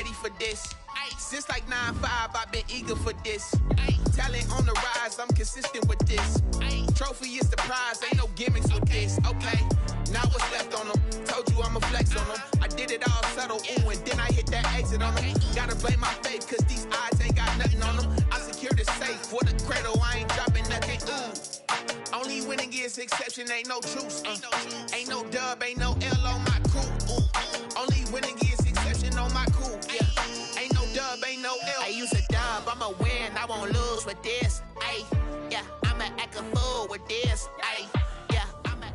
ready for this. Since like 9-5, I've been eager for this. Talent on the rise, I'm consistent with this. Trophy is the prize, ain't no gimmicks with this. Okay, now what's left on them? Told you I'ma flex on them. I did it all subtle, ooh, and then I hit that exit on them. Gotta blame my faith, cause these odds ain't got nothing on them. I secured the safe for the cradle, I ain't dropping nothing, ooh. Only winning is exception, ain't no truce. Ain't no dub, ain't no L on my crew. Only winning is exception on my crew. Yeah. Ain't no dub, ain't no L. I use a dub, I'ma win, I won't lose with this. Ay, yeah, I'ma act a fool with this. Ay, yeah, I'ma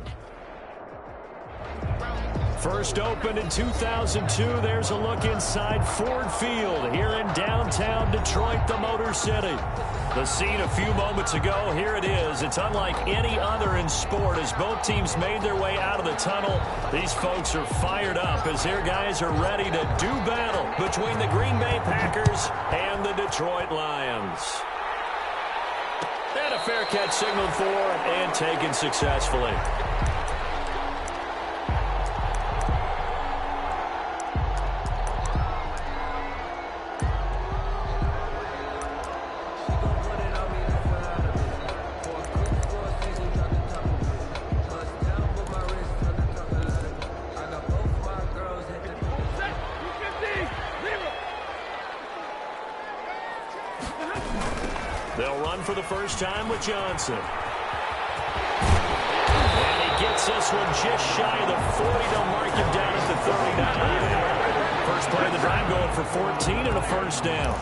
First opened in 2002. There's a look inside Ford Field here in downtown Detroit, the Motor City. The scene a few moments ago, here it is. It's unlike any other in sport as both teams made their way out of the tunnel. These folks are fired up as their guys are ready to do battle between the Green Bay Packers and the Detroit Lions. And a fair catch signaled for and taken successfully. They'll run for the first time with Johnson. And he gets this one just shy of the 40. They'll mark him down at the 39. First play of the drive going for 14 and a first down.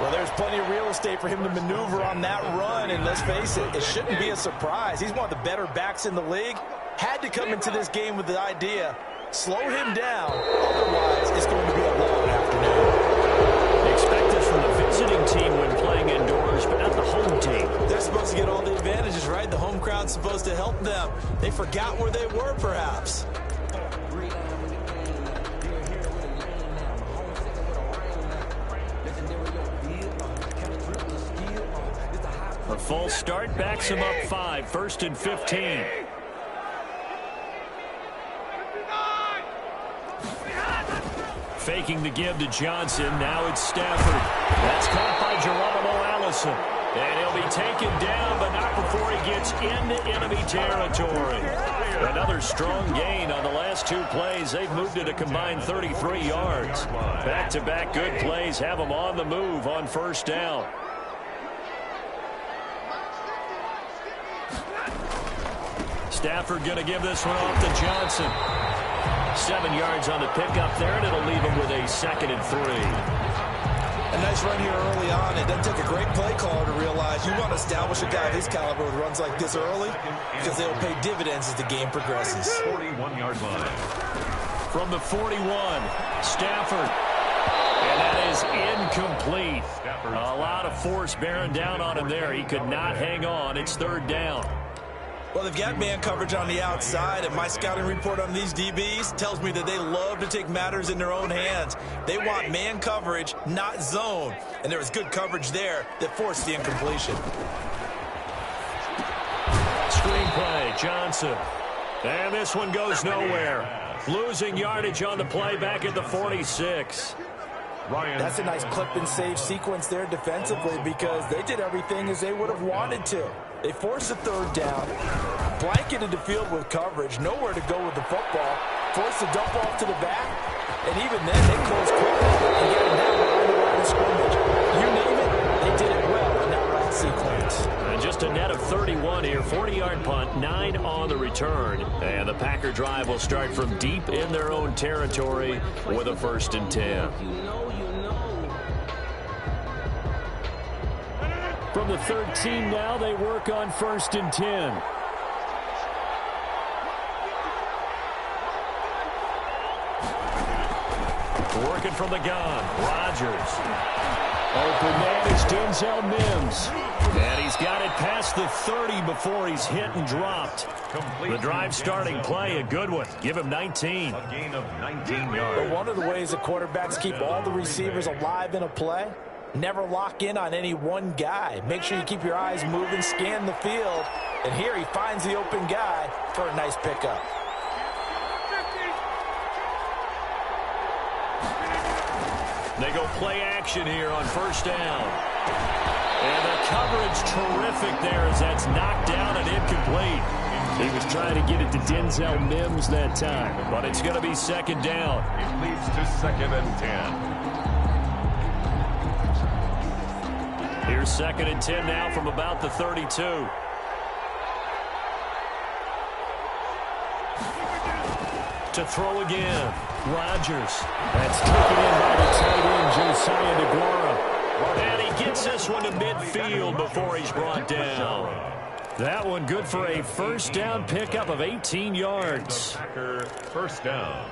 Well, there's plenty of real estate for him to maneuver on that run, and let's face it, it shouldn't be a surprise. He's one of the better backs in the league. Had to come into this game with the idea, slow him down, otherwise it's going to be a long afternoon. Expect this from the visiting team when playing indoors, but not the home team. They're supposed to get all the advantages, right? The home crowd's supposed to help them. They forgot where they were, perhaps. A false start backs him up 5, first and 15. Faking the give to Johnson. Now it's Stafford. That's caught by Geronimo Allison. And he'll be taken down, but not before he gets into enemy territory. Another strong gain on the last two plays. They've moved it a combined 33 yards. Back-to-back good plays have them on the move on first down. Stafford going to give this one off to Johnson. 7 yards on the pickup there, and it'll leave him with a 2nd and 3. A nice run here early on. It doesn't take a great play caller to realize you want to establish a guy of his caliber with runs like this early because they'll pay dividends as the game progresses. 41-yard line. From the 41, Stafford. And that is incomplete. A lot of force bearing down on him there. He could not hang on. It's 3rd down. Well, they've got man coverage on the outside, and my scouting report on these DBs tells me that they love to take matters in their own hands. They want man coverage, not zone. And there was good coverage there that forced the incompletion. Screen play, Johnson. And this one goes nowhere. Losing yardage on the play back at the 46. That's a nice clip and save sequence there defensively because they did everything as they would have wanted to. They forced the 3rd down, blanketed the field with coverage, nowhere to go with the football, forced the dump off to the back, and even then they closed quickly and get it down behind the line of scrimmage. You name it, they did it well in that route sequence. And just a net of 31 here, 40-yard punt, 9 on the return. And the Packer drive will start from deep in their own territory with a 1st and 10. From the 13 now, they work on 1st and 10. Working from the gun, Rodgers. Open man is Denzel Mims. And he's got it past the 30 before he's hit and dropped. The drive starting play, a good one. Give him 19. A gain of 19 yards. But one of the ways that quarterbacks keep all the receivers alive in a play, never lock in on any one guy. Make sure you keep your eyes moving, scan the field. And here he finds the open guy for a nice pickup. They go play action here on first down. And the coverage terrific there as that's knocked down and incomplete. He was trying to get it to Denzel Mims that time, but it's going to be second down. It leads to 2nd and 10. Here's 2nd and 10 now from about the 32. To throw again. Rodgers. That's taken in by the tight end, Josiah DeGuara. And he gets this one to midfield before he's brought down. That one good for a first down pickup of 18 yards. First down.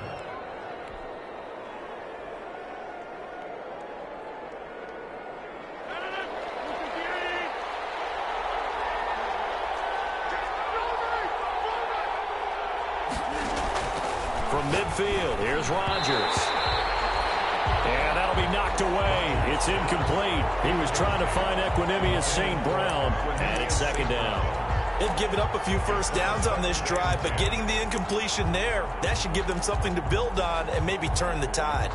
From midfield, here's Rodgers. And that'll be knocked away. It's incomplete. He was trying to find Equanimous St. Brown, and it's second down. They've given up a few first downs on this drive, but getting the incompletion there, that should give them something to build on and maybe turn the tide.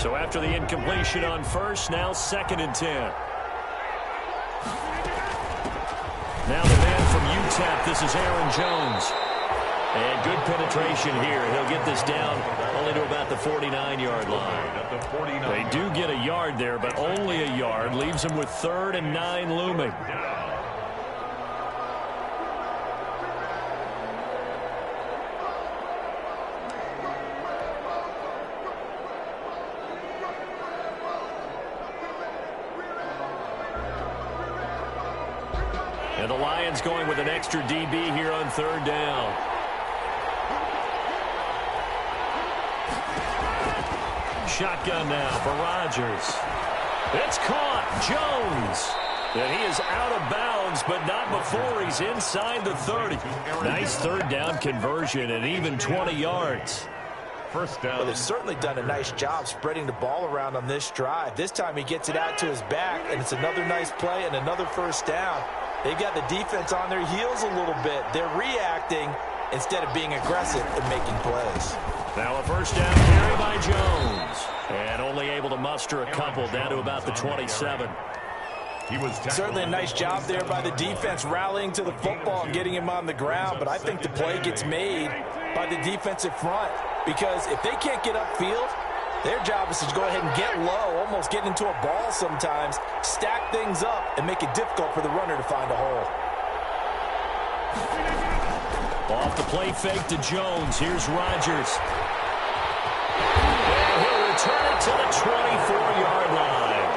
So after the incompletion on first, now 2nd and 10. Now the man from UTEP, this is Aaron Jones. And good penetration here. He'll get this down only to about the 49-yard line. They do get a yard there, but only a yard. Leaves them with 3rd and 9 looming. And the Lions going with an extra DB here on 3rd down. Shotgun now for Rodgers. It's caught. Jones. And he is out of bounds, but not before he's inside the 30. Nice 3rd down conversion and even 20 yards. First down. Well, they've certainly done a nice job spreading the ball around on this drive. This time he gets it out to his back, and it's another nice play and another first down. They've got the defense on their heels a little bit. They're reacting instead of being aggressive and making plays. Now a first down carry by Jones. And only able to muster a couple down to about the 27. He was certainly a nice job there by the defense rallying to the football and getting him on the ground. But I think the play gets made by the defensive front. Because if they can't get upfield, their job is to go ahead and get low, almost get into a ball sometimes, stack things up, and make it difficult for the runner to find a hole. Off the play fake to Jones. Here's Rodgers. And he'll return it to the 24-yard line.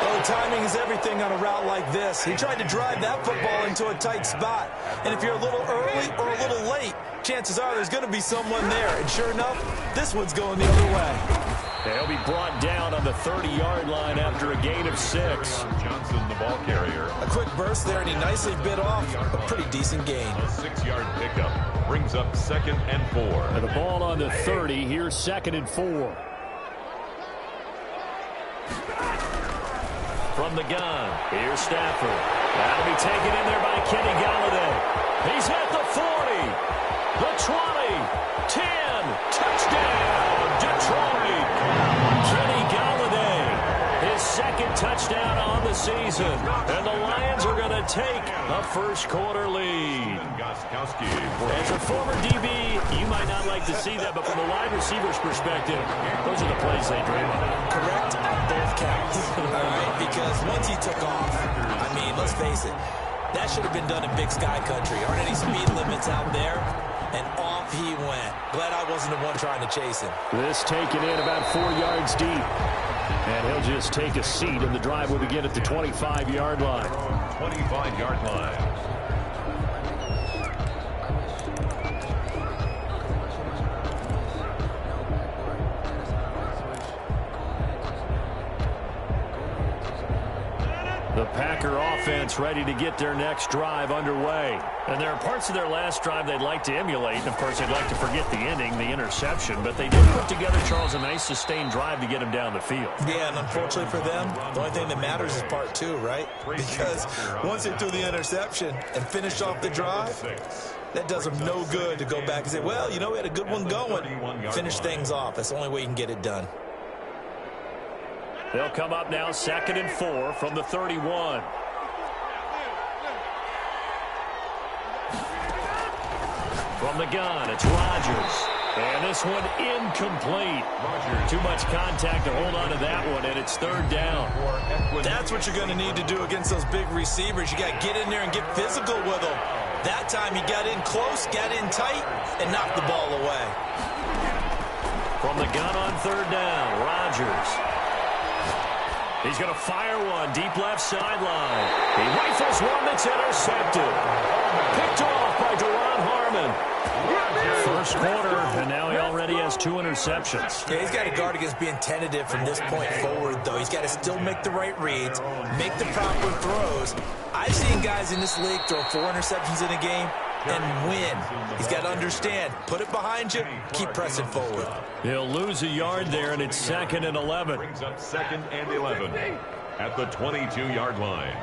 Oh, timing is everything on a route like this. He tried to drive that football into a tight spot. And if you're a little early or a little late, chances are there's going to be someone there. And sure enough, this one's going the other way. He'll be brought down on the 30-yard line after a gain of 6. Johnson, the ball carrier. A quick burst there, and he nicely bit off a pretty decent gain. A 6-yard pickup brings up 2nd and 4. And the ball on the 30. Here's 2nd and 4. From the gun, here's Stafford. That'll be taken in there by Kenny Golladay. He's at the 40, the 20, 10, touchdown, Detroit. Kenny Golladay, his 2nd touchdown on the season. And the Lions are going to take a first-quarter lead. As a former DB, you might not like to see that, but from the wide receiver's perspective, those are the plays they dream of. Correct on both counts, all right? Because once he took off, I mean, let's face it, that should have been done in Big Sky Country. Aren't any speed limits out there? And off he went. Glad I wasn't the one trying to chase him. This taken in about 4 yards deep. And he'll just take a seat, and the drive will begin at the 25-yard line. 25-yard line. The The Packer offense ready to get their next drive underway. And there are parts of their last drive they'd like to emulate. And, of course, they'd like to forget the ending, the interception. But they did put together, Charles, a nice sustained drive to get them down the field. Yeah, and unfortunately for them, the only thing that matters is part two, right? Because once they threw the interception and finished off the drive, that does them no good to go back and say, well, you know, we had a good one going. Finish things off. That's the only way you can get it done. They'll come up now 2nd and 4 from the 31. From the gun, it's Rodgers. And this one incomplete. Too much contact to hold on to that one, and it's 3rd down. That's what you're going to need to do against those big receivers. You got to get in there and get physical with them. That time he got in close, got in tight, and knocked the ball away. From the gun on 3rd down, Rodgers. He's going to fire one deep left sideline. He rifles one that's intercepted. Picked off by Duron Harmon. First quarter, and now he already has 2 interceptions. Yeah, he's got to guard against being tentative from this point forward, though. He's got to still make the right reads, make the proper throws. I've seen guys in this league throw 4 interceptions in a game and win. He's got to understand, put it behind you, keep pressing forward. He'll lose a yard there, and it's 2nd and 11. Brings up 2nd and 11 at the 22-yard line.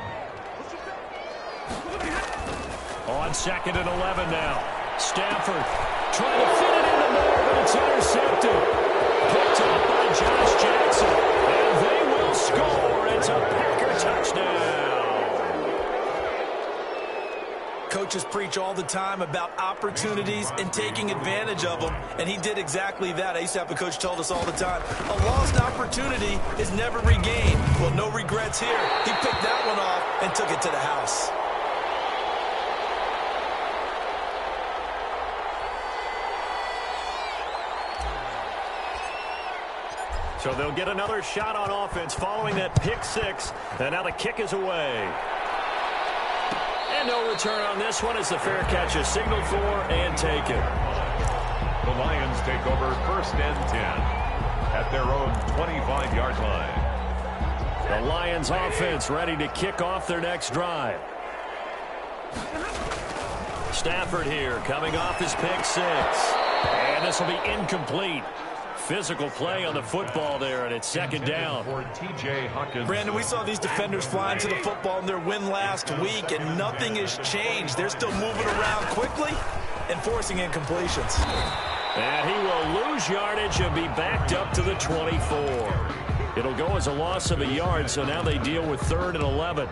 On 2nd and 11 now. Stafford trying to fit it into Moore, but it's intercepted. Picked up by Josh Jackson, and they will score. It's a Packer touchdown. Coaches preach all the time about opportunities and taking advantage of them, and he did exactly that. I used to have a coach told us all the time, a lost opportunity is never regained. Well, no regrets here. He picked that one off and took it to the house. So they'll get another shot on offense following that pick 6, and now the kick is away. And no return on this one as the fair catch is signaled for and taken. The Lions take over 1st and 10 at their own 25-yard line. The Lions offense ready to kick off their next drive. Stafford here coming off his pick 6. And this will be incomplete. Physical play on the football there, and it's 2nd down. For T.J. Hawkins. Brandon, we saw these defenders flying to the football in their win last week, and nothing has changed. They're still moving around quickly and forcing incompletions. And he will lose yardage and be backed up to the 24. It'll go as a loss of a yard, so now they deal with 3rd and 11.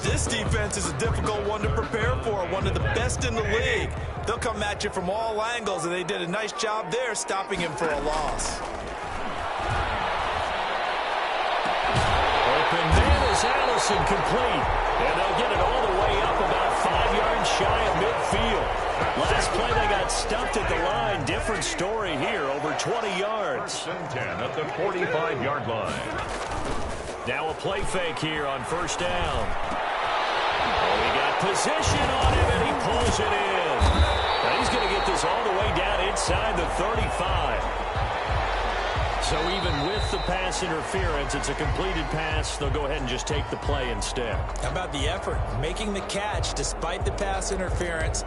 This defense is a difficult one to prepare for, one of the best in the league. They'll come at you from all angles, and they did a nice job there stopping him for a loss. Open man is Allison, complete. And they'll get it all the way up about 5 yards shy of midfield. Last play they got stuffed at the line. Different story here, over 20 yards. 1st and 10 at the 45-yard line. Now a play fake here on 1st down. Oh, he got position on him, and he pulls it in. Now he's going to get this all the way down inside the 35. So even with the pass interference, it's a completed pass. They'll go ahead and just take the play instead. How about the effort? Making the catch despite the pass interference.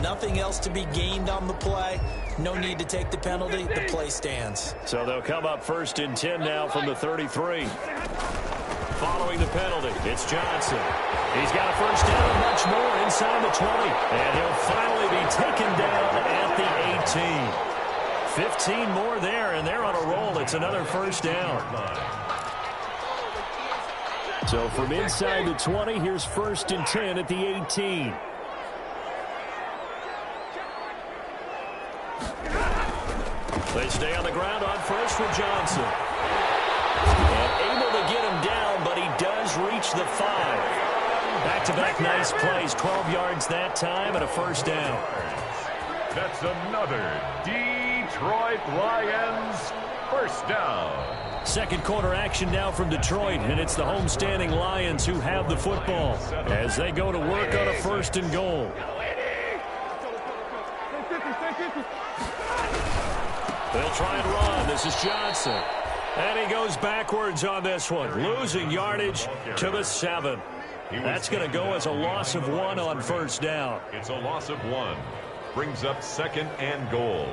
Nothing else to be gained on the play. No need to take the penalty. The play stands. So they'll come up 1st and 10 now from the 33. Following the penalty, it's Johnson. He's got a 1st down and much more inside the 20. And he'll finally be taken down at the 18. 15 more there, and they're on a roll. It's another 1st down. So from inside the 20, here's 1st and 10 at the 18. They stay on the ground on 1st with Johnson. And able to get him down, but he does reach the 5. Back-to-back nice plays, 12 yards that time, and a 1st down. That's another Detroit Lions 1st down. Second quarter action now from Detroit, and it's the homestanding Lions who have the football as they go to work on a 1st and goal. They'll try and run. This is Johnson. And he goes backwards on this one, losing yardage to the 7. That's going to go as a loss of 1 on first down. It's a loss of 1. Brings up 2nd and goal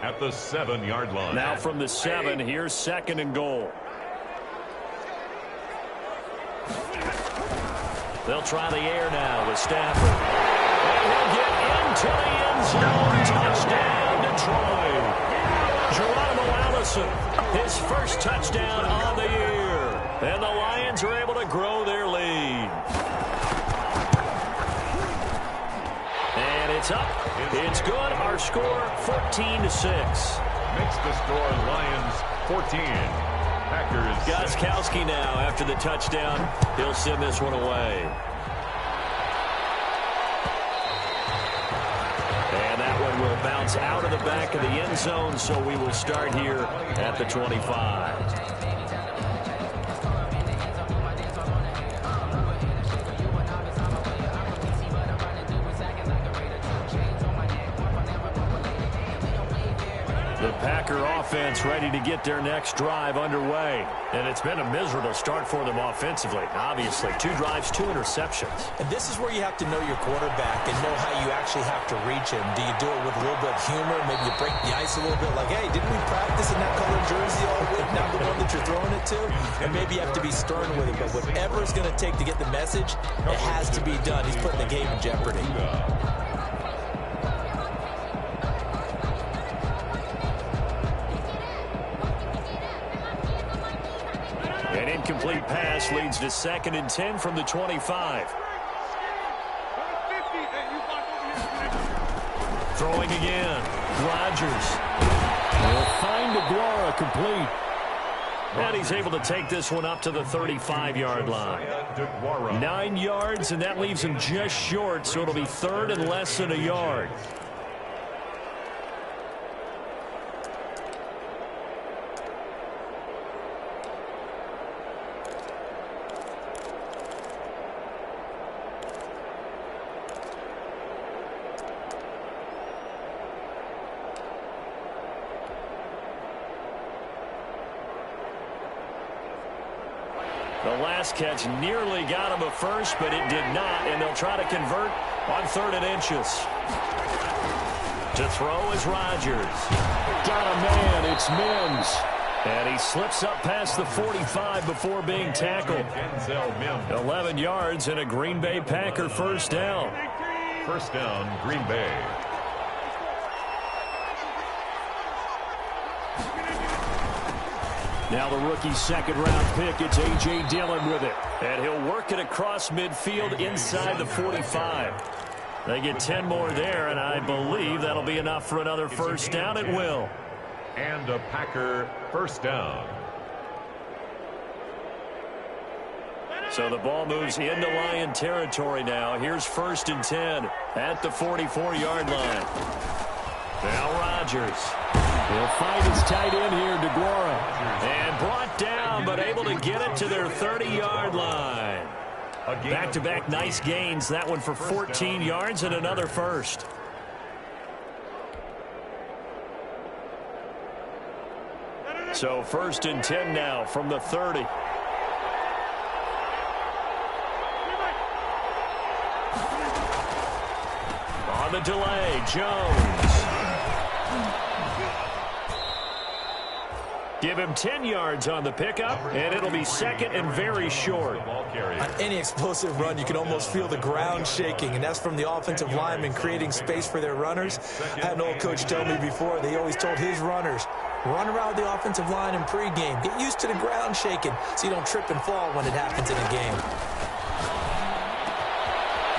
at the 7-yard line. Now from the 7, here's 2nd and goal. They'll try the air now with Stafford. And he'll get into the end zone. Touchdown, Detroit. Geronimo Allison, his first touchdown on the year. And the Lions are able to grow their lead. And it's up. It's good. Our score, 14-6. Makes the score Lions 14. Packers. Gostkowski now after the touchdown. He'll send this one away. And that one will bounce out of the back of the end zone, so we will start here at the 25. The Packer offense ready to get their next drive underway. And it's been a miserable start for them offensively. Obviously, 2 drives, 2 interceptions. And this is where you have to know your quarterback and know how you actually have to reach him. Do you do it with a little bit of humor? Maybe you break the ice a little bit like, hey, didn't we practice in that colored jersey all week? Now the one that you're throwing it to? And maybe you have to be stern with it. But whatever it's going to take to get the message, it has to be done. He's putting the game in jeopardy. An incomplete pass leads to 2nd and 10 from the 25. Throwing again. Rodgers. Will find DeGuara complete. And he's able to take this one up to the 35-yard line. 9 yards, and that leaves him just short, so it'll be 3rd and less than a yard. The last catch nearly got him a first, but it did not, and they'll try to convert on 3rd and inches. To throw is Rodgers. Got a man, it's Mims. And he slips up past the 45 before being tackled. 11 yards and a Green Bay Packer first down. First down, Green Bay. Now the rookie 2nd-round pick, it's A.J. Dillon with it. And he'll work it across midfield inside the 45. They get 10 more there, and I believe that'll be enough for another first down. It will. And a Packer first down. So the ball moves into Lion territory now. Here's 1st and 10 at the 44-yard line. Now Rodgers. He'll find his tight end here, DeGuara. And brought down, but able to get it to their 30-yard line. Back-to-back nice gains. That one for 14 yards and another first. So 1st and 10 now from the 30. On the delay, Jones. Give him 10 yards on the pickup, and it'll be 2nd and very short. On any explosive run, you can almost feel the ground shaking, and that's from the offensive linemen creating space for their runners. I had an old coach tell me before, they always told his runners, run around the offensive line in pregame. Get used to the ground shaking so you don't trip and fall when it happens in a game.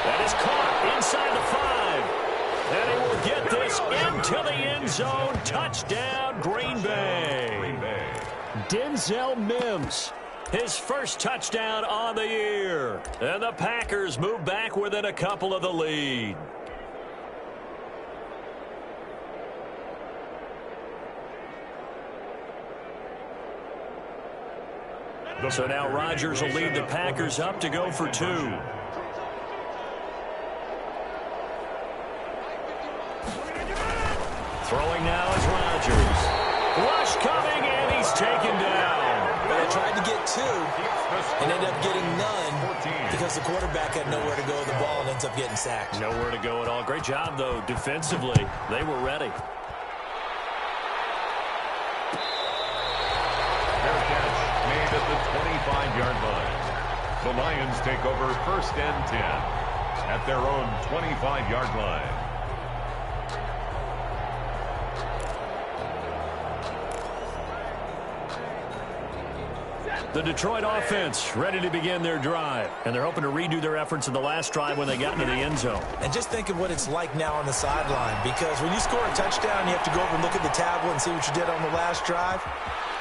That is caught inside the 5. And he will get this into the end zone. Touchdown, Green Bay. Denzel Mims, his first touchdown on the year. And the Packers move back within a couple of the lead. So now Rodgers will lead the Packers up to go for 2. Throwing now is Rodgers. Rush coming, and he's taken down. but they tried to get 2 and ended up getting none because the quarterback had nowhere to go with the ball and ends up getting sacked. Nowhere to go at all. Great job, though, defensively. They were ready. Fair catch made at the 25-yard line. The Lions take over 1st and 10 at their own 25-yard line. The Detroit offense ready to begin their drive, and they're hoping to redo their efforts in the last drive when they got into the end zone. And just think of what it's like now on the sideline, because when you score a touchdown, you have to go over and look at the tablet and see what you did on the last drive.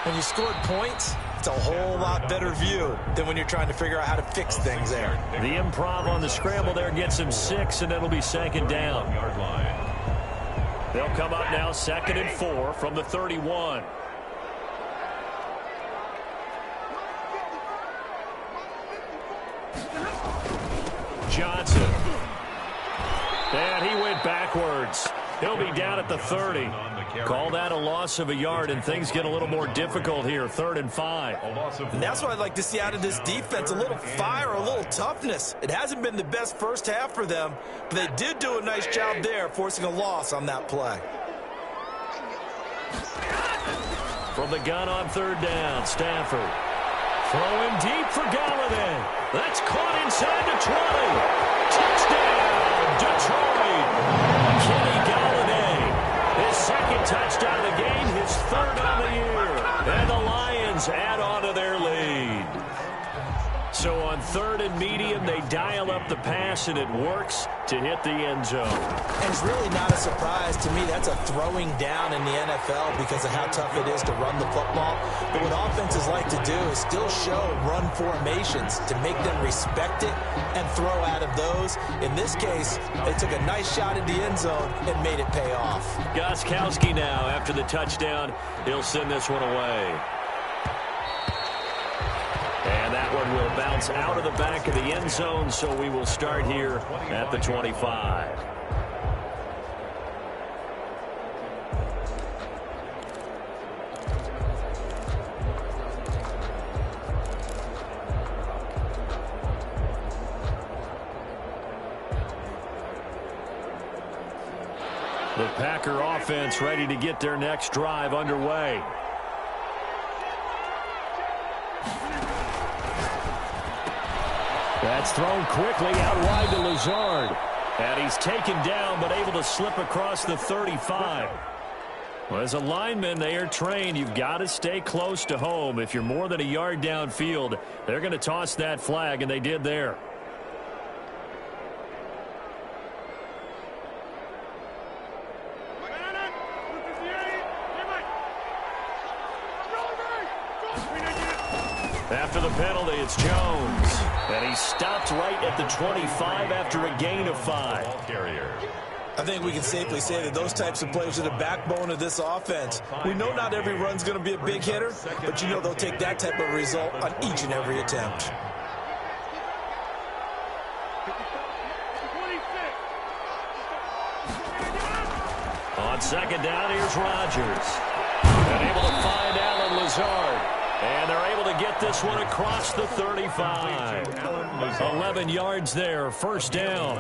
When you scored points, it's a whole lot better view than when you're trying to figure out how to fix things there. The improv on the scramble there gets him 6, and it'll be 2nd down. They'll come up now 2nd and 4 from the 31. Johnson. And he went backwards. He'll be down at the 30. Call that a loss of a yard, and things get a little more difficult here. 3rd and 5. And that's what I'd like to see out of this defense, a little fire, a little toughness. It hasn't been the best first half for them, but they did do a nice job there, forcing a loss on that play. From the gun on 3rd down, Stafford. Throwing deep for Galladay. That's caught inside the 20. Touchdown, Detroit. Kenny Galladay. His 2nd touchdown of the game, his 3rd on the year. And the Lions add on to their lead. So on 3rd and medium, they dial up the pass, and it works to hit the end zone. And it's really not a surprise to me. That's a throwing down in the NFL because of how tough it is to run the football. But what offenses like to do is still show run formations to make them respect it and throw out of those. In this case, they took a nice shot at the end zone and made it pay off. Gostkowski now, after the touchdown, he'll send this one away. And that one will bounce out of the back of the end zone, so we will start here at the 25. The Packer offense ready to get their next drive underway. That's thrown quickly out wide to Lazard. And he's taken down but able to slip across the 35. Well, as a lineman, they are trained. You've got to stay close to home. If you're more than a yard downfield, they're going to toss that flag, and they did there. After the penalty, it's Jones. And he stopped right at the 25 after a gain of 5. I think we can safely say that those types of plays are the backbone of this offense. We know not every run's going to be a big hitter, but you know they'll take that type of result on each and every attempt. On 2nd down, here's Rodgers. And able to find Alan Lazard. And they're able to get this one across the 35. 11 yards there, 1st down.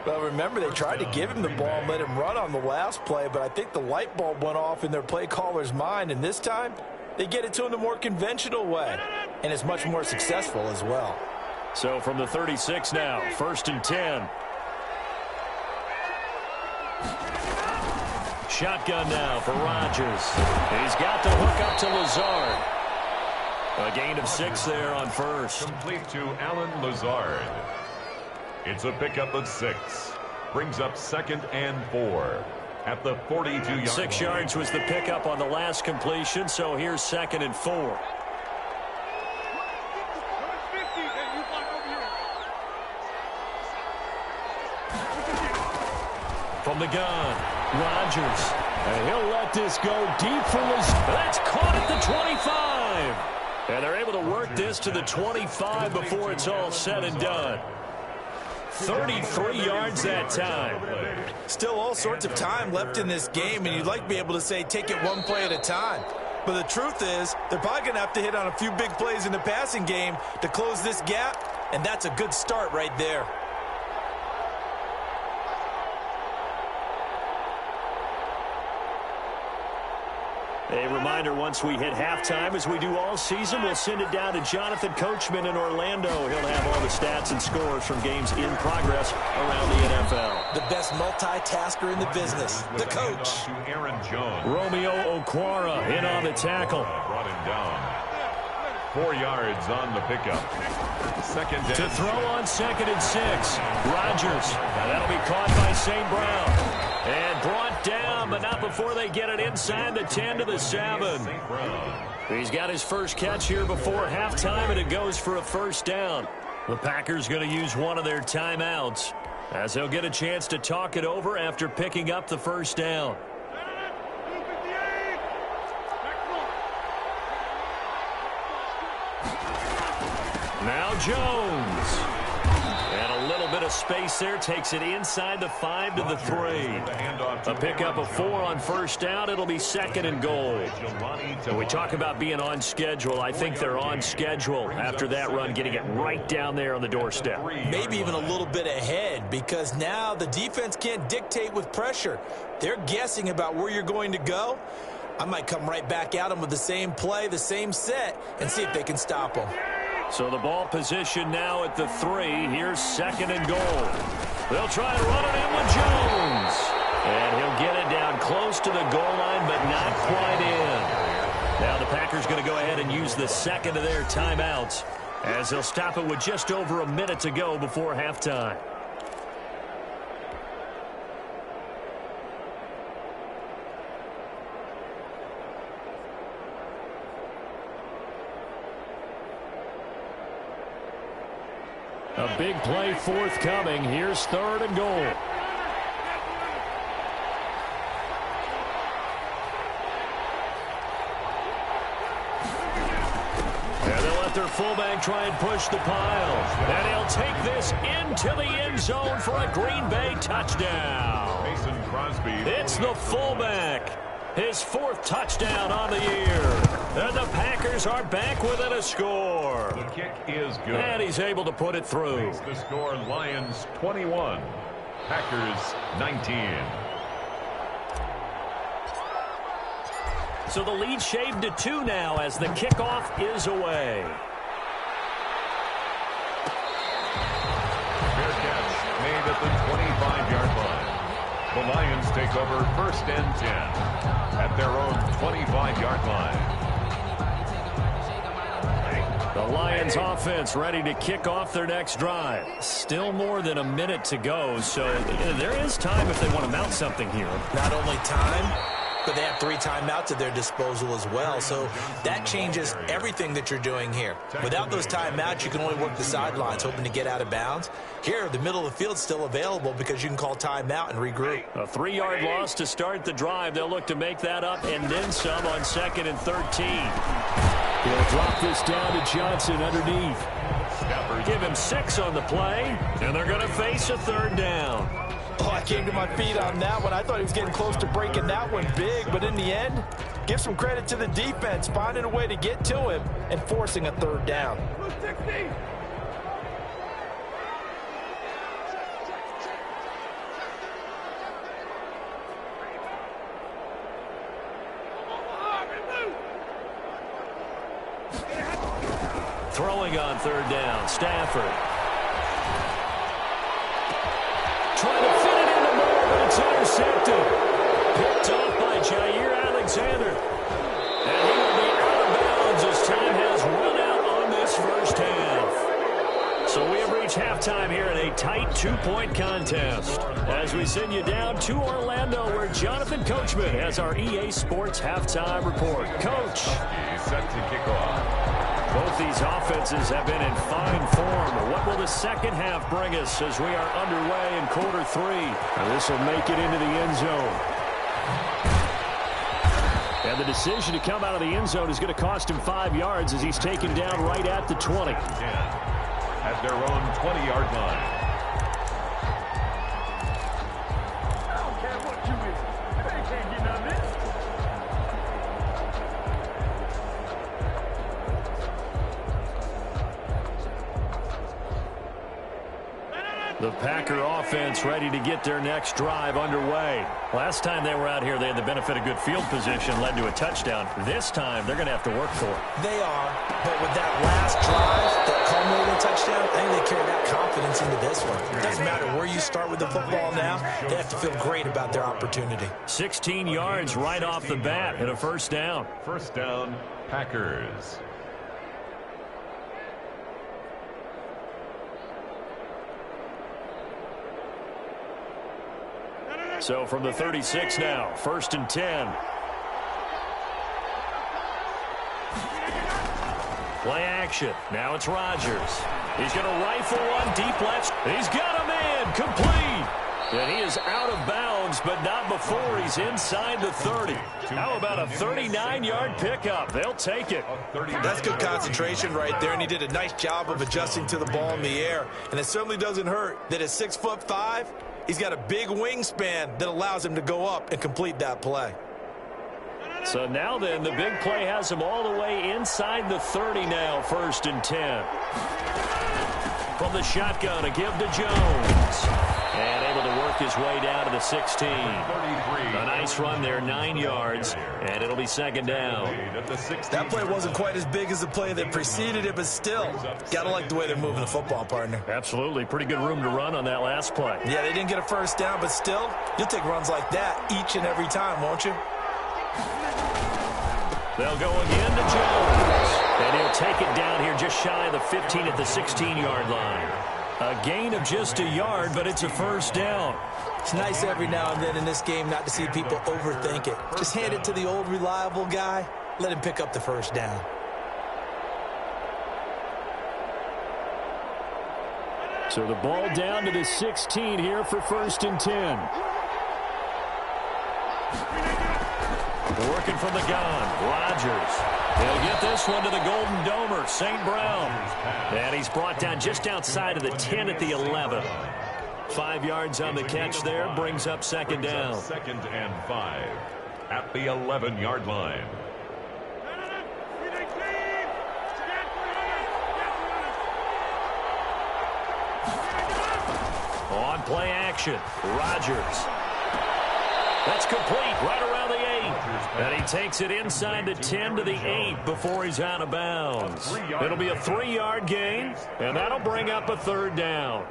Well, remember, they tried to give him the ball and let him run on the last play, but I think the light bulb went off in their play caller's mind, and this time they get it to him the more conventional way, and it's much more successful as well. So from the 36 now, 1st and 10. Shotgun now for Rodgers. He's got the hook up to Lazard. A gain of 6 there on 1st. Complete to Alan Lazard. It's a pickup of 6. Brings up 2nd and 4 at the 42-yard line. 6 yards was the pickup on the last completion, so here's 2nd and 4. From the gun, Rodgers. And he'll let this go deep for Lazard. That's caught at the 25. And they're able to work this to the 25 before it's all said and done. 33 yards that time. Still all sorts of time left in this game, and you'd like to be able to say take it one play at a time. But the truth is, they're probably going to have to hit on a few big plays in the passing game to close this gap, and that's a good start right there. A reminder, once we hit halftime, as we do all season, we'll send it down to Jonathan Coachman in Orlando. He'll have all the stats and scores from games in progress around the NFL. The best multitasker in the business, the coach. To Aaron Jones. Romeo Okwara in on the tackle. Brought him down. 4 yards on the pickup. Second down. To throw on 2nd and 6. Rodgers. Now that'll be caught by St. Brown. And brought down, but not before they get it inside the 10 to the 7. He's got his first catch here before halftime, and it goes for a first down. The Packers going to use one of their timeouts, as they'll get a chance to talk it over after picking up the first down. Now Jones. And a little bit of space there, takes it inside the 5 to the 3. A pickup of 4 on first down. It'll be 2nd and goal. And we talk about being on schedule. I think they're on schedule after that run, getting it right down there on the doorstep. Maybe even a little bit ahead, because now the defense can't dictate with pressure. They're guessing about where you're going to go. I might come right back at them with the same play, the same set, and see if they can stop them. So the ball position now at the 3. Here's 2nd and goal. They'll try and run it in with Jones. And he'll get it down close to the goal line, but not quite in. Now the Packers going to go ahead and use the second of their timeouts, as they'll stop it with just over a minute to go before halftime. A big play forthcoming. Here's 3rd and goal. And they'll let their fullback try and push the pile. And he'll take this into the end zone for a Green Bay touchdown. Mason Crosby. It's the fullback. His 4th touchdown on the year. And the Packers are back within a score. The kick is good. And he's able to put it through. Makes the score Lions 21, Packers 19. So the lead shaved to 2 now as the kickoff is away. Fair catch made at the 25-yard line. The Lions take over 1st and 10 at their own 25-yard line. The Lions offense ready to kick off their next drive. Still more than a minute to go, so there is time if they want to mount something here. Not only time, but they have 3 timeouts at their disposal as well, so that changes everything that you're doing here. Without those timeouts, you can only work the sidelines, hoping to get out of bounds. Here, the middle of the field's still available because you can call timeout and regroup. A 3-yard loss to start the drive. They'll look to make that up and then some on 2nd and 13. He'll drop this down to Johnson underneath. Give him 6 on the play, and they're going to face a 3rd down. Oh, I came to my feet on that one. I thought he was getting close to breaking that one big, but in the end, give some credit to the defense, finding a way to get to him and forcing a 3rd down. Throwing on 3rd down, Stafford. Trying to fit it in the middle, but it's intercepted. Picked off by Jair Alexander. And he will be out of bounds as time has run out on this first half. So we have reached halftime here in a tight 2-point contest. As we send you down to Orlando, where Jonathan Coachman has our EA Sports halftime report. Coach. He's set to kick off. Both these offenses have been in fine form. What will the second half bring us as we are underway in quarter 3? And this will make it into the end zone. And the decision to come out of the end zone is going to cost him 5 yards as he's taken down right at the 20. At their own 20-yard line. The Packer offense ready to get their next drive underway. Last time they were out here, they had the benefit of good field position, led to a touchdown. This time, they're going to have to work for it. They are, but with that last drive that culminated in a touchdown, I think they carry that confidence into this one. It doesn't matter where you start with the football now. They have to feel great about their opportunity. 16 yards right off the bat and a first down. First down, Packers. So from the 36 now, 1st and 10. Play action. Now it's Rodgers. He's going to rifle one deep left. He's got a man complete. And he is out of bounds, but not before he's inside the 30. How about a 39-yard pickup? They'll take it. That's good concentration right there, and he did a nice job of adjusting to the ball in the air. And it certainly doesn't hurt that at 6'5", he's got a big wingspan that allows him to go up and complete that play. So now then, the big play has him all the way inside the 30 now, 1st and 10. From the shotgun, a give to Jones. And able to work his way down to the 16. A nice run there, 9 yards, and it'll be 2nd down. That play wasn't quite as big as the play that preceded it, but still, got to like the way they're moving the football, partner. Absolutely. Pretty good room to run on that last play. Yeah, they didn't get a first down, but still, you'll take runs like that each and every time, won't you? They'll go again to Jones. And he'll take it down here just shy of the 15 at the 16-yard line. A gain of just a yard, but it's a first down. It's nice every now and then in this game not to see people overthink it. Just hand it to the old reliable guy. Let him pick up the first down. So the ball down to the 16 here for 1st and 10. Working from the gun, Rodgers. He'll get this one to the Golden Domer, St. Brown. And he's brought down just outside of the 10 at the 11. 5 yards on the catch there, brings up 2nd down. 2nd and 5 at the 11-yard line. On play action, Rodgers. That's complete right around the 8. And he takes it inside the 10 to the 8 before he's out of bounds. It'll be a 3-yard gain, and that'll bring up a 3rd down.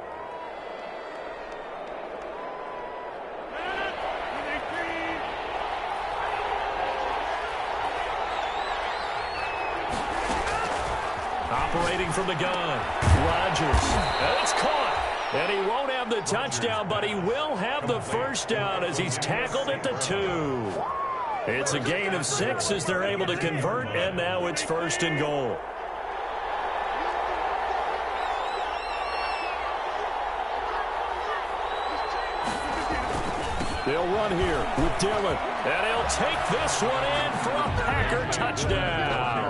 Operating from the gun, Rodgers. And it's caught. And he won't have the touchdown, but he will have the first down as he's tackled at the 2. It's a gain of 6 as they're able to convert, and now it's 1st and goal. They'll run here with Dillon, and he'll take this one in for a Packer touchdown.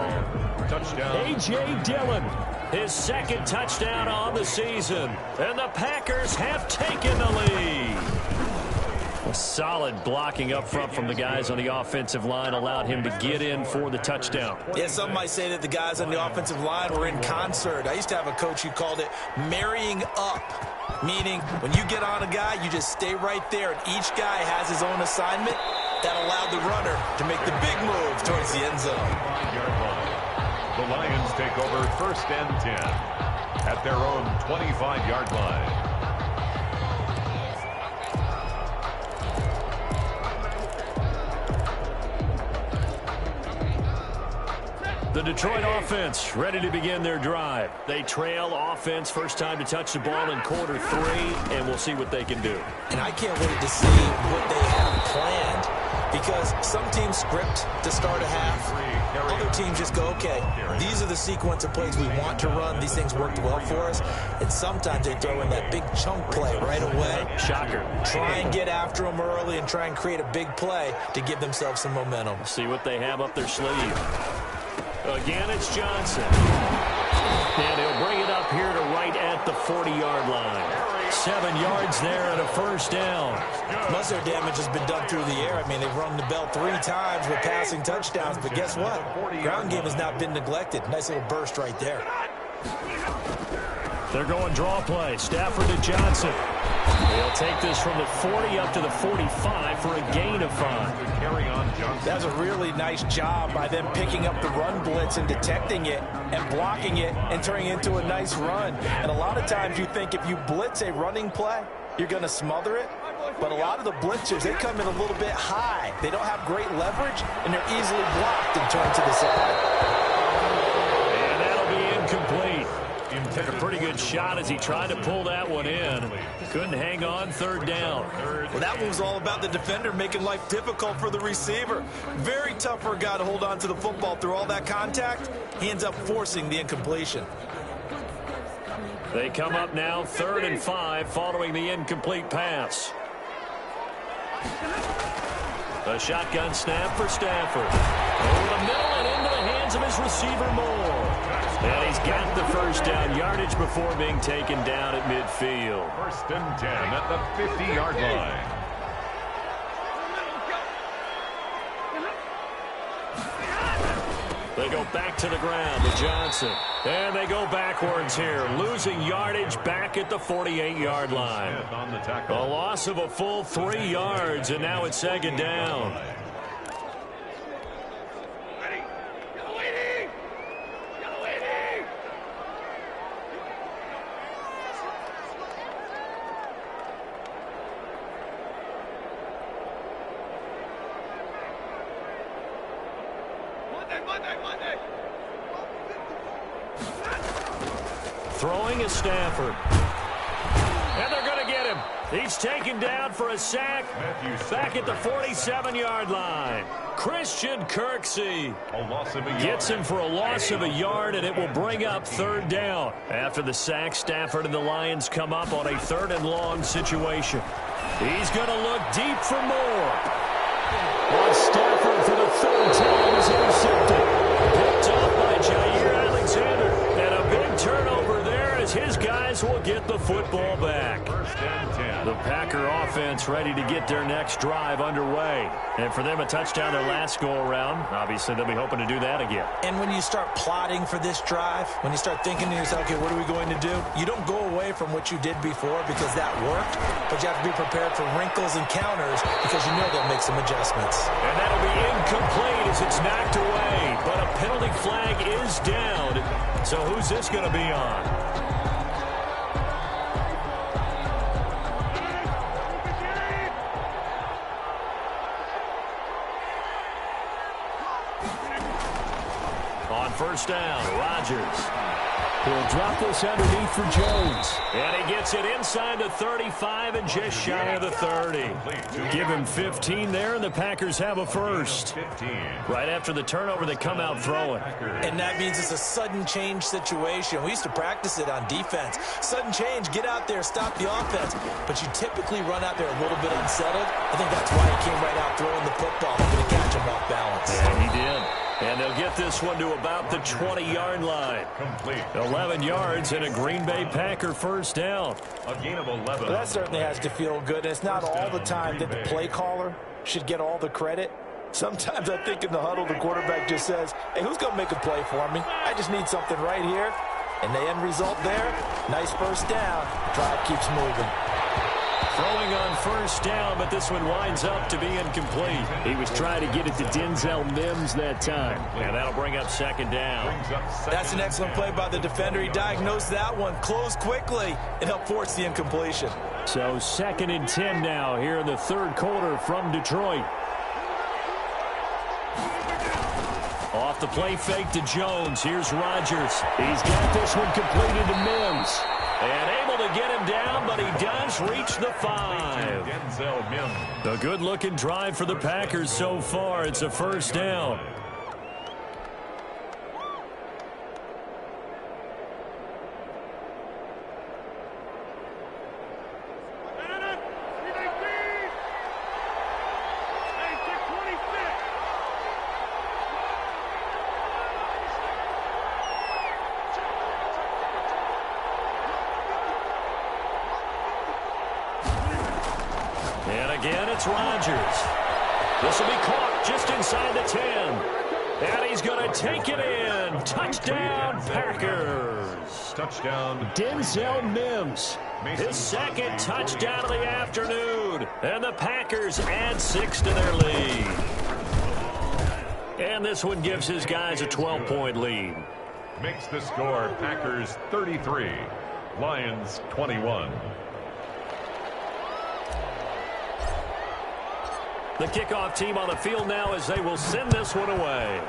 A.J. Dillon, his 2nd touchdown on the season, and the Packers have taken the lead. A solid blocking up front from the guys on the offensive line allowed him to get in for the touchdown. Yeah, some might say that the guys on the offensive line were in concert. I used to have a coach who called it marrying up, meaning when you get on a guy, you just stay right there, and each guy has his own assignment. That allowed the runner to make the big move towards the end zone. The Lions take over 1st and 10 at their own 25-yard line. The Detroit offense ready to begin their drive. They trail offense, first time to touch the ball in quarter 3, and we'll see what they can do. And I can't wait to see what they have planned, because some teams script to start a half. Other teams just go, okay, these are the sequence of plays we want to run. These things worked well for us. And sometimes they throw in that big chunk play right away. Shocker. Try and get after them early and try and create a big play to give themselves some momentum. See what they have up their sleeve. Again, it's Johnson. And he'll bring it up here to right at the 40-yard line. 7 yards there and a first down. Most of their damage has been done through the air. I mean, they've rung the bell 3 times with passing touchdowns, but guess what? Ground game has not been neglected. Nice little burst right there. They're going draw play. Stafford to Johnson. They'll take this from the 40 up to the 45 for a gain of 5. Carry on, Johnson. That's a really nice job by them picking up the run blitz and detecting it and blocking it and turning it into a nice run. And a lot of times you think if you blitz a running play, you're going to smother it. But a lot of the blitzers, they come in a little bit high. They don't have great leverage, and they're easily blocked and turned to the side. And that'll be incomplete. Took a pretty good shot as he tried to pull that one in. Couldn't hang on, third down. Well, that one was all about the defender making life difficult for the receiver. Very tough for a guy to hold on to the football through all that contact. He ends up forcing the incompletion. They come up now 3rd and 5 following the incomplete pass. A shotgun snap for Stafford. Over the middle and into the hands of his receiver Moore. And he's got the first down yardage before being taken down at midfield. 1st and 10 at the 50-yard line. They go back to the ground with Johnson. And they go backwards here, losing yardage back at the 48-yard line. A loss of a full 3 yards, and now it's 2nd down. Throwing is Stafford. And they're going to get him. He's taken down for a sack back at the 47-yard line. Christian Kirksey gets him for a loss of a yard, and it will bring up 3rd down. After the sack, Stafford and the Lions come up on a 3rd and long situation. He's going to look deep for more. And Stafford for the 3rd time is intercepted. Picked off by Jair Alexander. And a big turnover there as his guys will get the football back. 1st and 10. The Packer offense ready to get their next drive underway. And for them, a touchdown their last go-around. Obviously, they'll be hoping to do that again. And when you start plotting for this drive, when you start thinking to yourself, okay, what are we going to do? You don't go away from what you did before because that worked, but you have to be prepared for wrinkles and counters because you know they'll make some adjustments. And that'll be incomplete as it's knocked away. But a penalty flag is down. So who's this going to be on? On 1st down, Rodgers. He'll drop this underneath for Jones. And he gets it inside the 35 and just shy of the 30. Give him 15 there, and the Packers have a first. Right after the turnover, they come out throwing. And that means it's a sudden change situation. We used to practice it on defense. Sudden change, get out there, stop the offense. But you typically run out there a little bit unsettled. I think that's why he came right out throwing the football, hoping to catch him off balance. Yeah, he did. And they'll get this one to about the 20-yard line. Complete. 11 yards and a Green Bay Packer first down. A gain of 11. Well, that certainly has to feel good. It's not all the time that the play caller should get all the credit. Sometimes I think in the huddle, the quarterback just says, hey, who's going to make a play for me? I just need something right here. And the end result there, nice first down. Drive keeps moving. Throwing on 1st down, but this one winds up to be incomplete. He was trying to get it to Denzel Mims that time. And that'll bring up 2nd down. That's an excellent play by the defender. He diagnosed that one, closed quickly, and helped force the incompletion. So 2nd and 10 now here in the 3rd quarter from Detroit. Off the play fake to Jones. Here's Rodgers. He's got this one completed to Mims. And able to get him down, but he does reach the 5. Denzel Mims. A good-looking drive for the Packers so far. It's a first down. And again, it's Rodgers. This will be caught just inside the 10. And he's going to take it in. Touchdown, Packers. Touchdown. Denzel Mims. His second touchdown of the afternoon. And the Packers add 6 to their lead. And this one gives his guys a 12-point lead. Makes the score Packers 33, Lions 21. The kickoff team on the field now as they will send this one away.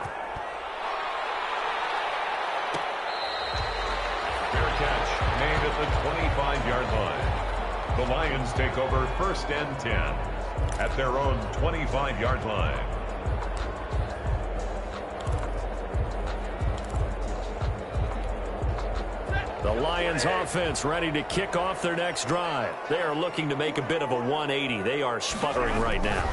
Fair catch made at the 25-yard line. The Lions take over 1st and 10 at their own 25-yard line. The Lions offense ready to kick off their next drive. They are looking to make a bit of a 180. They are sputtering right now.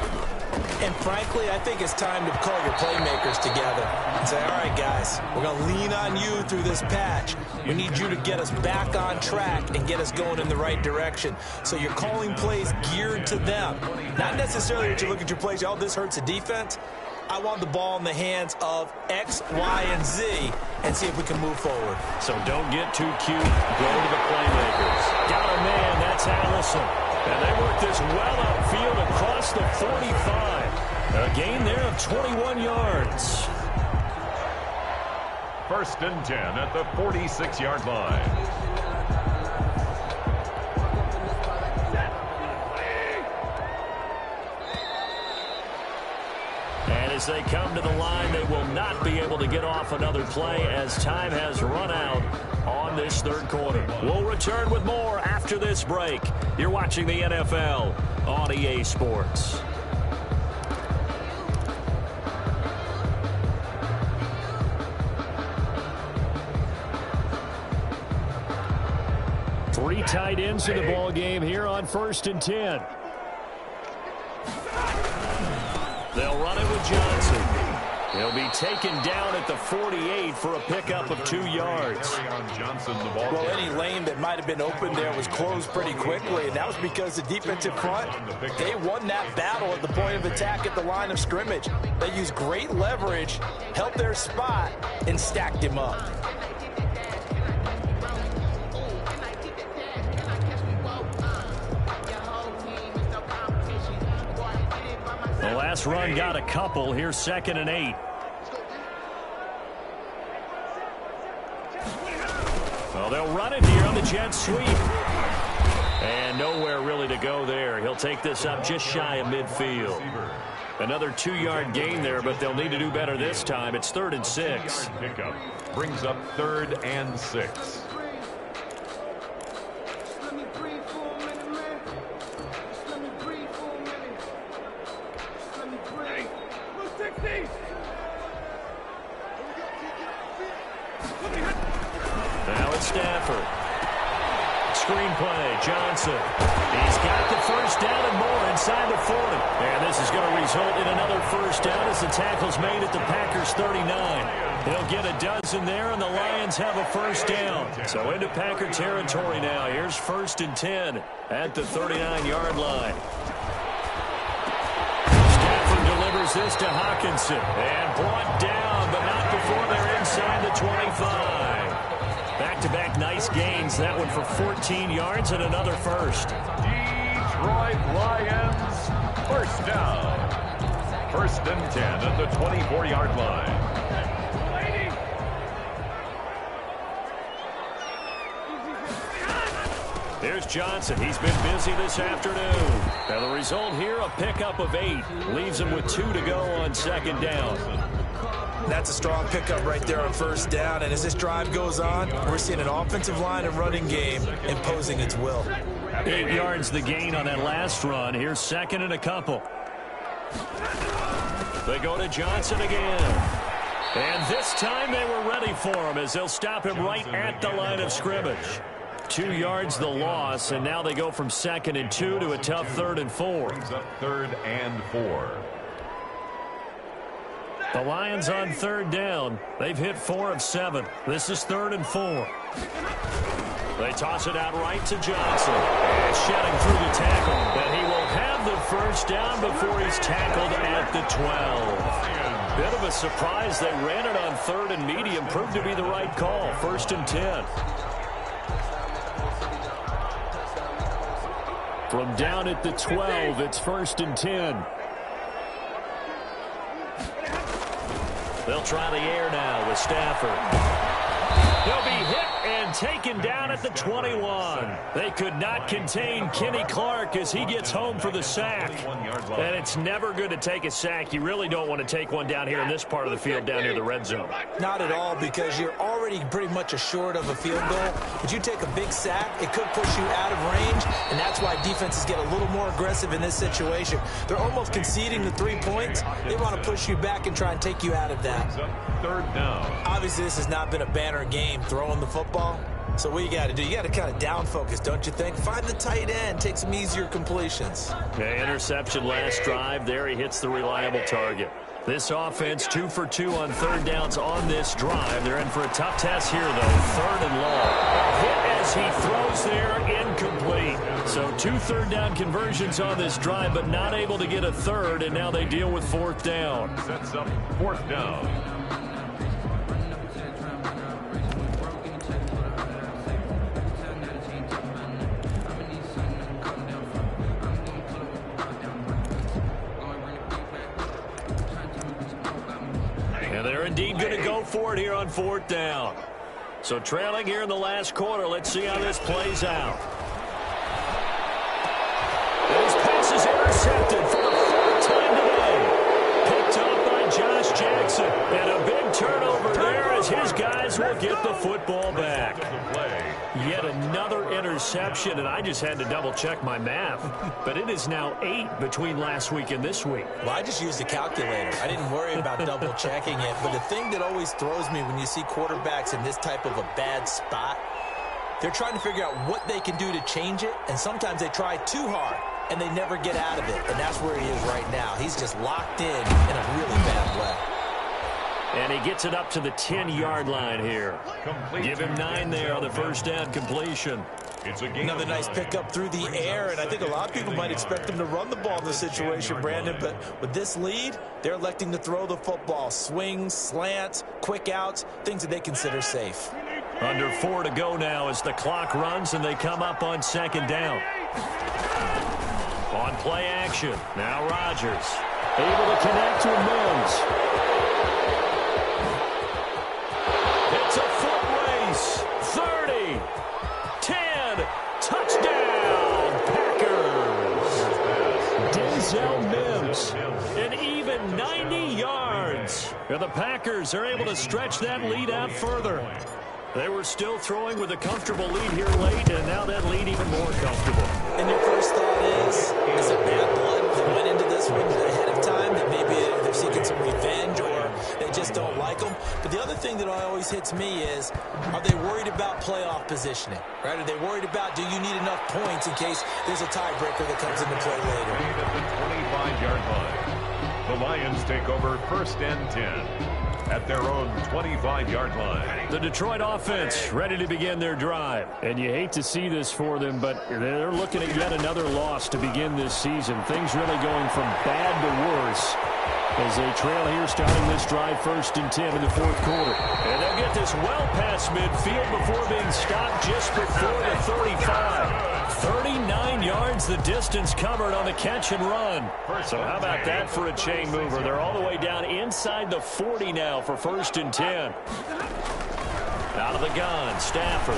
And frankly, I think it's time to call your playmakers together and say, all right, guys, we're going to lean on you through this patch. We need you to get us back on track and get us going in the right direction. So you're calling plays geared to them. Not necessarily that you look at your plays, oh, this hurts the defense. I want the ball in the hands of X, Y, and Z and see if we can move forward. So don't get too cute. Go to the playmakers. Got a man. That's Allison. And they work this well upfield across the 45. A gain there of 21 yards. 1st and 10 at the 46-yard line. And as they come to the line, they will not be able to get off another play as time has run out on this 3rd quarter. We'll return with more after this break. You're watching the NFL on EA Sports. Three tight ends in the ball game here on 1st and 10. They'll run it with Johnson. He'll be taken down at the 48 for a pickup of 2 yards. Well, any lane that might have been open there was closed pretty quickly, and that was because the defensive front, they won that battle at the point of attack at the line of scrimmage. They used great leverage, held their spot, and stacked him up. The last run got a couple. Here's 2nd and 8. Well, they'll run it here on the jet sweep. And nowhere really to go there. He'll take this up just shy of midfield. Another 2-yard gain there, but they'll need to do better this time. It's 3rd and 6. Pickup brings up 3rd and 6. Now it's Stafford. Screen play, Johnson. He's got the 1st down and more inside the 40. And this is going to result in another 1st down as the tackle's made at the Packers 39. He'll get a dozen there, and the Lions have a 1st down. So into Packer territory now. Here's 1st and 10 at the 39-yard line. Stafford delivers this to Hawkinson. And brought down, but not before they're inside the 25. Back-to-back nice gains. That one for 14 yards and another 1st. Detroit Lions, 1st down. 1st and 10 at the 24-yard line. Here's Johnson. He's been busy this afternoon. And the result here, a pickup of 8. Leaves him with 2 to go on 2nd down. That's a strong pickup right there on 1st down. And as this drive goes on, we're seeing an offensive line and running game imposing its will. 8 yards the gain on that last run. Here's 2nd and a couple. They go to Johnson again. And this time they were ready for him as they'll stop him right at the line of scrimmage. 2 yards the loss, and now they go from 2nd and 2 to a tough 3rd and 4. Brings up 3rd and 4. The Lions on 3rd down. They've hit 4 of 7. This is 3rd and 4. They toss it out right to Johnson. And shedding through the tackle. And he will have the 1st down before he's tackled at the 12. Bit of a surprise. They ran it on 3rd and medium. Proved to be the right call. 1st and 10. From down at the 12, it's 1st and 10. They'll try the air now with Stafford. He'll be hit and taken down at the 21. They could not contain Kenny Clark as he gets home for the sack. And it's never good to take a sack. You really don't want to take one down here in this part of the field, down near the red zone. Not at all, because you're already pretty much assured of a field goal. But you take a big sack, it could push you out of range, and that's why defenses get a little more aggressive in this situation. They're almost conceding the 3 points. They want to push you back and try and take you out of that. 3rd down. Obviously, this has not been a banner game throwing the football. So what you got to do, you got to kind of down focus, don't you think? Find the tight end, take some easier completions. Okay, interception last drive. There he hits the reliable target. This offense 2 for 2 on 3rd downs on this drive. They're in for a tough test here, though. 3rd and long. Hit as he throws there, incomplete. So 2 3rd down conversions on this drive, but not able to get a 3rd, and now they deal with 4th down. Sets up 4th down. And they're indeed going to go for it here on 4th down. So trailing here in the last quarter. Let's see how this plays out. This pass is intercepted for the 4th time today. Picked up by Josh Jackson. And a big turnover there as his guys will get the football back. Yet another interception, and I just had to double-check my math. But it is now 8 between last week and this week. Well, I just used a calculator. I didn't worry about double-checking it. But the thing that always throws me when you see quarterbacks in this type of a bad spot, they're trying to figure out what they can do to change it, and sometimes they try too hard, and they never get out of it. And that's where he is right now. He's just locked in a really bad way. And he gets it up to the 10-yard line here. Give him 9 there on the 1st down completion. It's a game. Another nice pickup through the air, and I think a lot of people might expect him to run the ball in this situation, Brandon, but with this lead, they're electing to throw the football. Swings, slants, quick outs, things that they consider safe. Under 4 to go now as the clock runs and they come up on 2nd down. On play action, now Rodgers. Able to connect with Mims. It's a foot race. 30, 10, touchdown, Packers. Denzel Mims, an even 90 yards. And the Packers are able to stretch that lead out further. They were still throwing with a comfortable lead here late, and now that lead even more comfortable. And your first thought is it bad blood that went into this one ahead of time, that maybe they're seeking some revenge or they just don't like them? But the other thing that always hits me is, are they worried about playoff positioning? Right? Are they worried about, do you need enough points in case there's a tiebreaker that comes into play later? At the 25-yard line. The Lions take over 1st and 10. At their own 25-yard line. The Detroit offense ready to begin their drive. And you hate to see this for them, but they're looking at yet another loss to begin this season. Things really going from bad to worse as they trail here starting this drive 1st and 10 in the 4th quarter. And they'll get this well past midfield before being stopped just before the 35. 39 yards the distance covered on the catch and run. So how about that for a chain mover? They're all the way down inside the 40 now for 1st and 10. Out of the gun, Stafford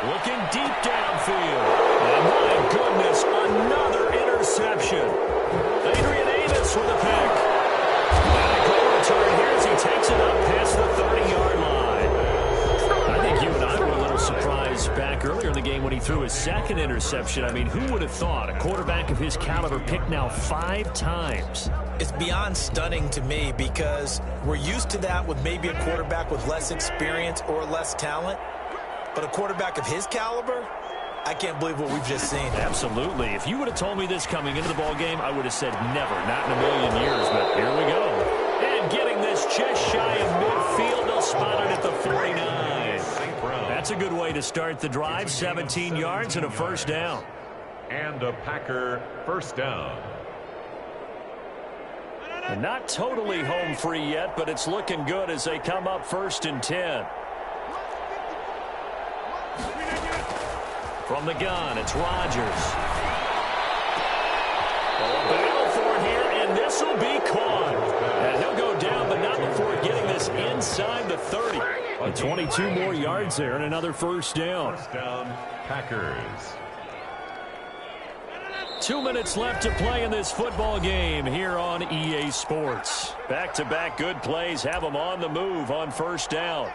looking deep downfield. And my goodness, another interception. Adrian Amos with a pick. And a goal return here as he takes it up past the 30-yard line. I think you and I were a little surprised back earlier in the game when he threw his 2nd interception. I mean, who would have thought a quarterback of his caliber picked now 5 times? It's beyond stunning to me because we're used to that with maybe a quarterback with less experience or less talent. But a quarterback of his caliber, I can't believe what we've just seen. Absolutely. If you would have told me this coming into the ball game, I would have said never, not in a million years. But here we go. And getting this just shy of midfield, they'll spot it at the 49. That's a good way to start the drive. 17 yards and a 1st down. And a Packer 1st down. And not totally home free yet, but it's looking good as they come up 1st and 10. From the gun, it's Rodgers. A battle for it here, and this will be caught. And he'll go down, but not before getting this inside the 30. 22 more yards there and another 1st down. 1st down, Packers. 2 minutes left to play in this football game here on EA Sports. Back-to-back good plays have them on the move on 1st down.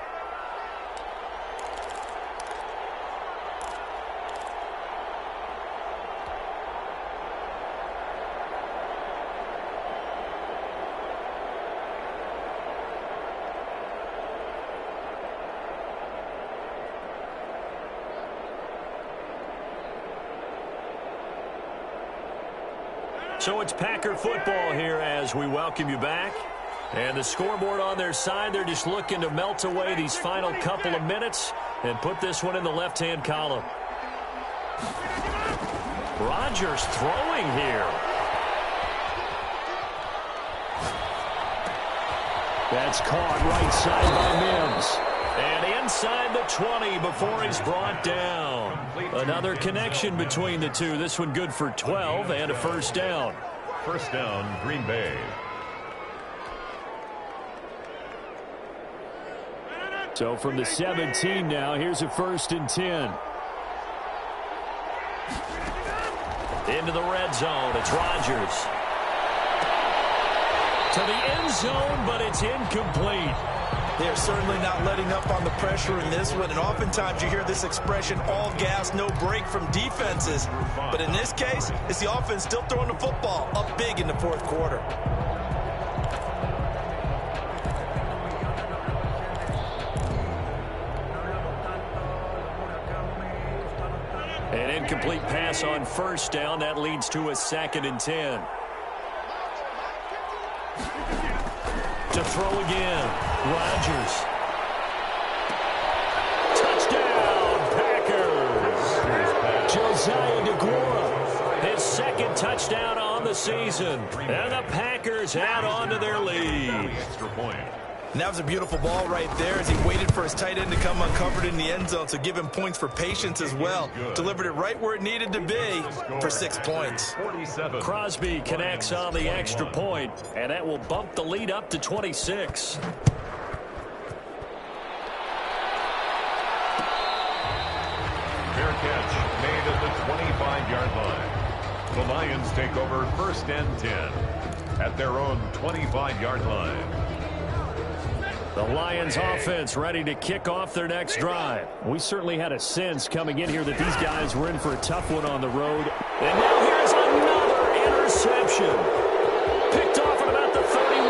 So it's Packer football here as we welcome you back. And the scoreboard on their side, they're just looking to melt away these final couple of minutes and put this one in the left-hand column. Rodgers throwing here. That's caught right side by Mims. And inside the 20 before he's brought down. Another connection between the two. This one good for 12 and a 1st down. 1st down, Green Bay. So from the 17 now, here's a 1st and 10. Into the red zone, it's Rodgers. To the end zone, but it's incomplete. They're certainly not letting up on the pressure in this one, and oftentimes you hear this expression, all gas, no break from defenses. But in this case, it's the offense still throwing the football up big in the 4th quarter. An incomplete pass on 1st down. That leads to a 2nd and 10. To throw again. Rodgers. Touchdown, Packers. Josiah DeGuara, his 2nd touchdown on the season. And the Packers add on to their lead. Extra point. And that was a beautiful ball right there as he waited for his tight end to come uncovered in the end zone, so give him points for patience as well. Delivered it right where it needed to be for 6 points. 47. Crosby connects on the extra point, and that will bump the lead up to 26. Fair catch made at the 25-yard line. The Lions take over 1st and 10 at their own 25-yard line. The Lions offense ready to kick off their next drive. We certainly had a sense coming in here that these guys were in for a tough one on the road. And now here's another interception. Picked off at about the 31.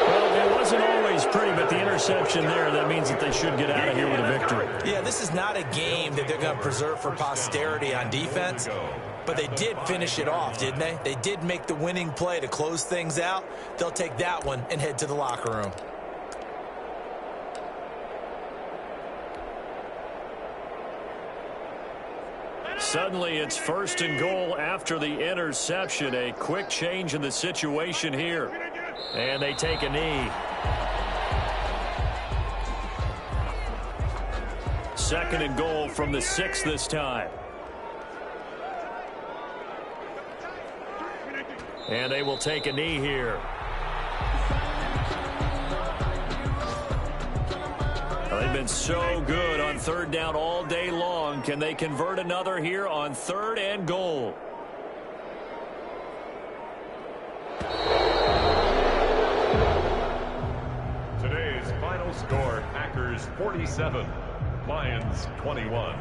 Well, it wasn't always pretty, but the interception there, that means that they should get out of here with a victory. Yeah, this is not a game that they're going to preserve for posterity on defense. But they did finish it off, didn't they? They did make the winning play to close things out. They'll take that one and head to the locker room. Suddenly it's 1st and goal after the interception. A quick change in the situation here. And they take a knee. 2nd and goal from the 6 this time. And they will take a knee here. They've been so good on 3rd down all day long. Can they convert another here on 3rd and goal? Today's final score, Packers 47, Lions 21.